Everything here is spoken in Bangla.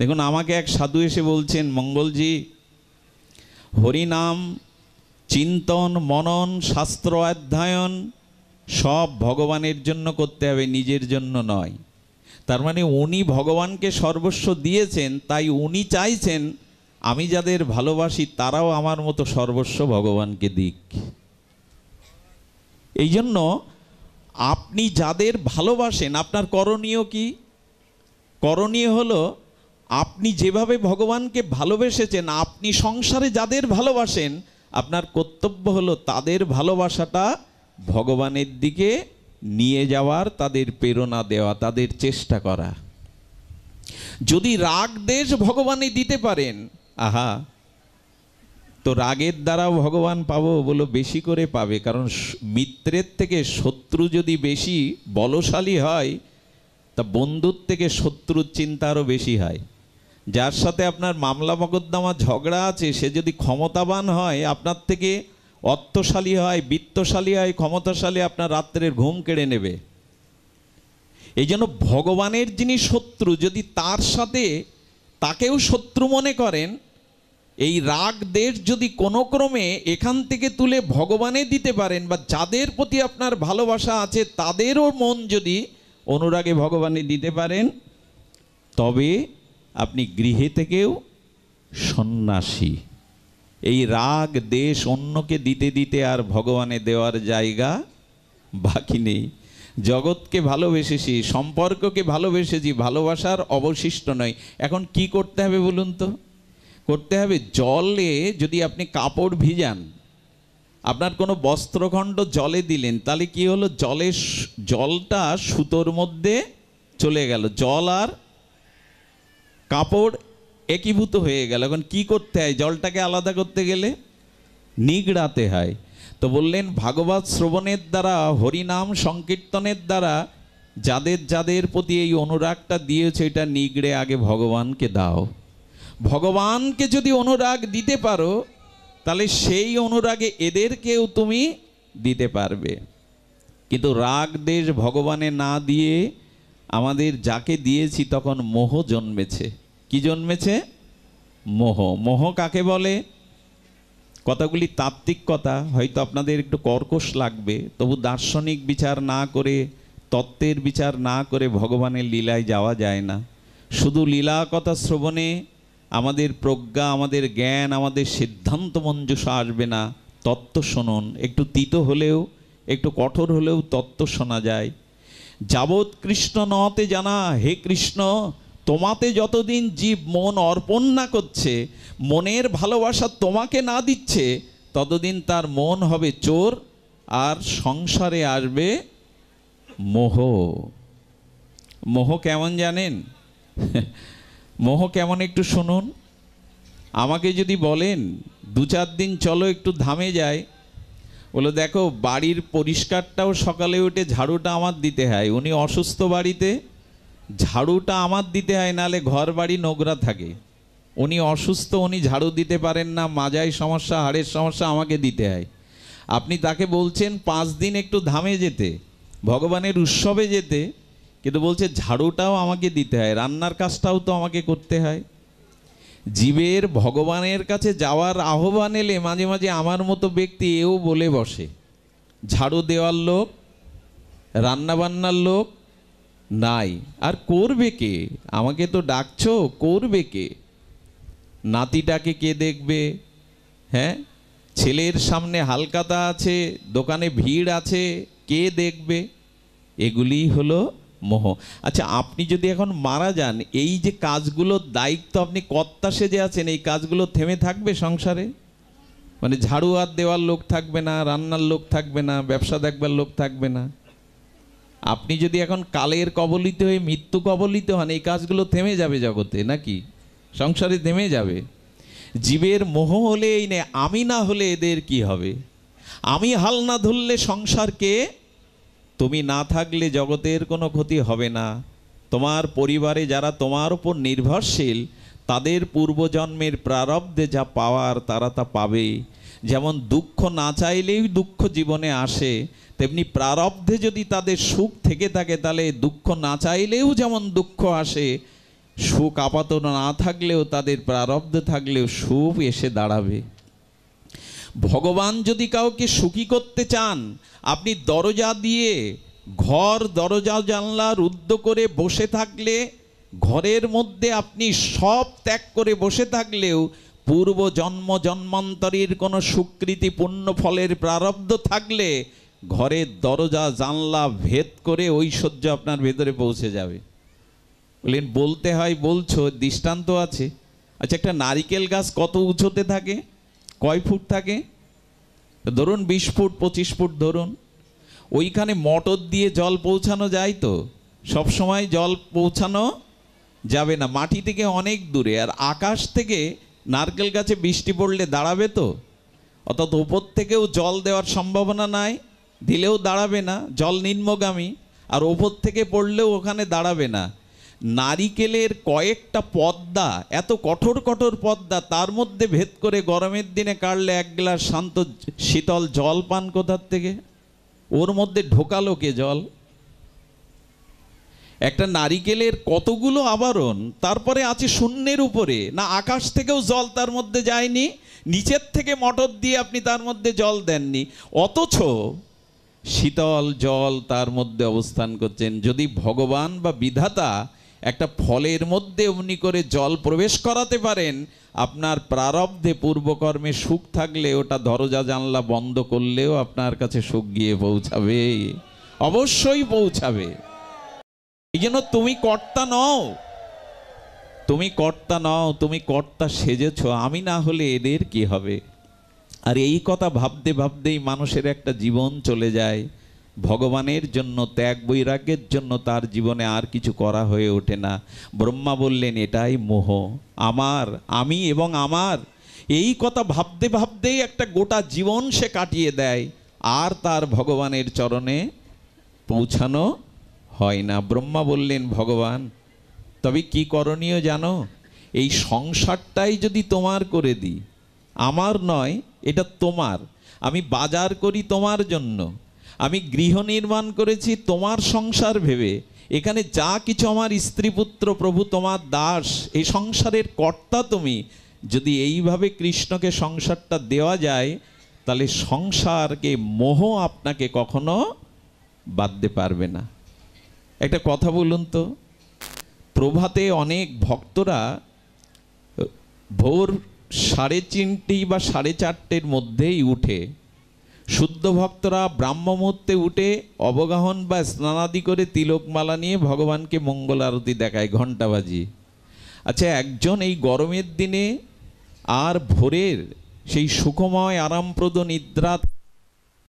দেখুন, আমাকে এক সাধু এসে বলছেন, মঙ্গলজি, হরিনাম চিন্তন মনন শাস্ত্র অধ্যয়ন সব ভগবানের জন্য করতে হবে, নিজের জন্য নয়। তার মানে উনি ভগবানকে সর্বস্ব দিয়েছেন, তাই উনি চাইছেন আমি যাদের ভালোবাসি তারাও আমার মতো সর্বস্ব ভগবানকে দিক। এই জন্য আপনি যাদের ভালোবাসেন, আপনার করণীয় কি? করণীয় হলো, আপনি যেভাবে ভগবানকে ভালোবেসেছেন, আপনি সংসারে যাদের ভালোবাসেন, আপনার কর্তব্য হলো তাদের ভালোবাসাটা ভগবানের দিকে নিয়ে যাওয়ার, তাদের প্রেরণা দেওয়া, তাদের চেষ্টা করা। যদি রাগ দেশ ভগবানে দিতে পারেন, আহা, তো রাগের দ্বারাও ভগবান পাবো বলো, বেশি করে পাবে। কারণ মিত্রের থেকে শত্রু যদি বেশি বলশালী হয়, তা বন্ধুর থেকে শত্রুর চিন্তা আরও বেশি হয়। যার সাথে আপনার মামলা মকদ্দমা ঝগড়া আছে, সে যদি ক্ষমতাবান হয়, আপনার থেকে অর্থশালী হয়, বিত্তশালী হয়, ক্ষমতাশালী, আপনার রাত্রের ঘুম কেড়ে নেবে। এই জন্য ভগবানের যিনি শত্রু, যদি তার সাথে তাকেও শত্রু মনে করেন, এই রাগ দেশ যদি কোনো ক্রমে এখান থেকে তুলে ভগবানে দিতে পারেন, বা যাদের প্রতি আপনার ভালোবাসা আছে তাদেরও মন যদি অনুরাগে ভগবানে দিতে পারেন, তবে আপনি গৃহে থেকেও সন্ন্যাসী। এই রাগ দেশ অন্যকে দিতে দিতে আর ভগবানে দেওয়ার জায়গা বাকি নেই। জগৎকে ভালোবেসেছি, সম্পর্ককে ভালোবেসেছি, ভালোবাসার অবশিষ্ট নয়। এখন কি করতে হবে বলুন তো? করতে হবে, জলে যদি আপনি কাপড় ভিজান, আপনার কোনো বস্ত্রখণ্ড জলে দিলেন, তাহলে কি হলো? জলটা সুতোর মধ্যে চলে গেল, জল আর কাপড় একীভূত হয়ে গেল। এখন কি করতে হয়? জলটাকে আলাদা করতে গেলে নিগড়াতে হয়। তো বললেন, ভাগবত শ্রবণের দ্বারা, হরিনাম সংকীর্তনের দ্বারা যাদের যাদের প্রতি এই অনুরাগটা দিয়েছে, এটা নিগড়ে আগে ভগবানকে দাও। ভগবানকে যদি অনুরাগ দিতে পারো, তাহলে সেই অনুরাগে এদেরকেও তুমি দিতে পারবে। কিন্তু রাগ দেশ ভগবানে না দিয়ে আমাদের যাকে দিয়েছি তখন মোহ জন্মেছে। কি জন্মেছে? মোহ। মোহ কাকে বলে? কথাগুলি তাত্ত্বিক কথা, হয়তো আপনাদের একটু কর্কশ লাগবে, তবু দার্শনিক বিচার না করে, তত্ত্বের বিচার না করে ভগবানের লীলায় যাওয়া যায় না। শুধু লীলা কথা শ্রবণে আমাদের প্রজ্ঞা, আমাদের জ্ঞান, আমাদের সিদ্ধান্ত মঞ্জুষা আসবে না। তত্ত্ব শুনুন, একটু তিতো হলেও, একটু কঠোর হলেও তত্ত্ব শোনা যায়। যাবৎ কৃষ্ণ নতে জানা, হে কৃষ্ণ, তোমাতে যতদিন জীব মন অর্পণ না করছে, মনের ভালোবাসা তোমাকে না দিচ্ছে, ততদিন তার মন হবে চোর, আর সংসারে আসবে মোহ। মোহ কেমন জানেন? মোহ কেমন একটু শুনুন। আমাকে যদি বলেন 2-4 দিন চলো একটু ধামে যাই, বলো দেখো বাড়ির পরিষ্কারটাও সকালে উঠে ঝাড়ুটা আমার দিতে হয়, উনি অসুস্থ বাড়িতে, ঝাড়ুটা আমার দিতে হয়, নালে ঘর বাড়ি নোংরা থাকে। উনি অসুস্থ, উনি ঝাড়ু দিতে পারেন না, মাজায় সমস্যা, হাড়ের সমস্যা, আমাকে দিতে হয়। আপনি তাকে বলছেন 5 দিন একটু ধামে যেতে, ভগবানের উৎসবে যেতে, কিন্তু বলছে ঝাড়ুটাও আমাকে দিতে হয়, রান্নার কাজটাও তো আমাকে করতে হয়। জীবের ভগবানের কাছে যাওয়ার আহ্বান এলে মাঝে মাঝে আমার মতো ব্যক্তি এও বলে বসে, ঝাড়ু দেওয়ার লোক, রান্নাবান্নার লোক নাই, আর করবে কে? আমাকে তো ডাকছো, করবে কে? নাতিটাকে কে দেখবে? হ্যাঁ, ছেলের সামনে হালকাতা আছে, দোকানে ভিড় আছে, কে দেখবে? এগুলি হলো মোহ। আচ্ছা, আপনি যদি এখন মারা যান, এই যে কাজগুলোর দায়িত্ব, আপনি কর্তা সেজে আছেন, এই কাজগুলো থেমে থাকবে সংসারে? মানে ঝাড়ু আর দেওয়ার লোক থাকবে না, রান্নার লোক থাকবে না, ব্যবসা দেখবার লোক থাকবে না। আপনি যদি এখন কালের কবলিত হয়ে মৃত্যু কবলিত হন, এই কাজগুলো থেমে যাবে জগতে, নাকি সংসারে থেমে যাবে? জীবের মোহ হলে এই নে, আমি না হলে এদের কি হবে? আমি হাল না ধরলে সংসারকে, তুমি না থাকলে জগতের কোনো ক্ষতি হবে না। তোমার পরিবারে যারা তোমার উপর নির্ভরশীল, তাদের পূর্বজন্মের প্রারব্ধে যা পাওয়ার তারা তা পাবে। যেমন দুঃখ না চাইলেই দুঃখ জীবনে আসে, তেমনি প্রারব্ধে যদি তাদের সুখ থেকে থাকে, তাহলে দুঃখ না চাইলেও যেমন দুঃখ আসে। সুখ আপাতত না থাকলেও, তাদের প্রারব্ধ থাকলেও সুখ এসে দাঁড়াবে। ভগবান যদি কাউকে সুখী করতে চান, আপনি দরজা দিয়ে ঘর দরজা জানলা রুদ্ধ করে বসে থাকলে, ঘরের মধ্যে আপনি সব ত্যাগ করে বসে থাকলেও পূর্ব জন্ম জন্মান্তরের কোনো সুকৃতি পুণ্য ফলের প্রারব্ধ থাকলে ঘরের দরজা জানলা ভেদ করে ঐশ্বর্য আপনার ভেতরে পৌঁছে যাবে। বললেন বলতে হয়, বলছো, দৃষ্টান্ত আছে। আচ্ছা, একটা নারিকেল গাছ কত উঁচুতে থাকে? কয় ফুট থাকে? ধরুন 20 ফুট 25 ফুট ধরুন। ওইখানে মোটর দিয়ে জল পৌঁছানো যায় তো? সব সময় জল পৌঁছানো যাবে না, মাটি থেকে অনেক দূরে। আর আকাশ থেকে নারকেল গাছে বৃষ্টি পড়লে দাঁড়াবে তো? অর্থাৎ ওপর থেকেও জল দেওয়ার সম্ভাবনা নাই, দিলেও দাঁড়াবে না, জল নিম্নগামী। আর ওপর থেকে পড়লেও ওখানে দাঁড়াবে না। নারিকেলের কয়েকটা পদ্মা, এত কঠোর কঠোর পদ্মা, তার মধ্যে ভেদ করে গরমের দিনে কাটলে এক গ্লাস শান্ত শীতল জল পান কোথার থেকে? ওর মধ্যে ঢোকালো কে জল? একটা নারিকেলের কতগুলো আবরণ, তারপরে আছে শূন্যের উপরে। না আকাশ থেকেও জল তার মধ্যে যায়নি, নিচের থেকে মোটর দিয়ে আপনি তার মধ্যে জল দেননি, অথচ শীতল জল তার মধ্যে অবস্থান করছেন। যদি ভগবান বা বিধাতা একটা ফলের মধ্যে অমনি করে জল প্রবেশ করাতে পারেন, আপনার প্রারব্ধে পূর্বকর্মে সুখ থাকলে ওটা দরজা জানলা বন্ধ করলেও আপনার কাছে সুখ গিয়ে পৌঁছাবে, অবশ্যই পৌঁছাবে। এই জন্য তুমি কর্তা নও, তুমি কর্তা নও, তুমি কর্তা সেজেছ। আমি না হলে এদের কি হবে? আর এই কথা ভাবতে ভাবতেই মানুষের একটা জীবন চলে যায়। ভগবানের জন্য ত্যাগ বৈরাগ্যের জন্য তার জীবনে আর কিছু করা হয়ে ওঠে না। ব্রহ্মা বললেন এটাই মোহ, আমার, আমি এবং আমার। এই কথা ভাবতে ভাবতেই একটা গোটা জীবন সে কাটিয়ে দেয়, আর তার ভগবানের চরণে পৌঁছানো হয় না। ব্রহ্মা বললেন ভগবান তবে কি করণীয় জানো? এই সংসারটাই যদি তোমার করে দিই, আমার নয়, এটা তোমার। আমি বাজার করি তোমার জন্য, আমি গৃহ নির্মাণ করেছি তোমার সংসার ভেবে। এখানে যা কিছু আমার স্ত্রী পুত্র প্রভু তোমার দাস, এই সংসারের কর্তা তুমি। যদি এইভাবে কৃষ্ণকে সংসারটা দেওয়া যায়, তাহলে সংসারকে মোহ আপনাকে কখনো বাঁধতে পারবে না। একটা কথা বলুন তো, প্রভাতে অনেক ভক্তরা ভোর 3:30 বা 4:30 মধ্যেই উঠে, শুদ্ধ ভক্তরা ব্রাহ্ম মুহূর্তে উঠে অবগাহন বা স্নানাদি করে তিলকমালা নিয়ে ভগবানকে মঙ্গল আরতি দেখায়, ঘণ্টা বাজিয়ে। আচ্ছা, একজন এই গরমের দিনে আর ভোরের সেই সুখময় আরামপ্রদ নিদ্রা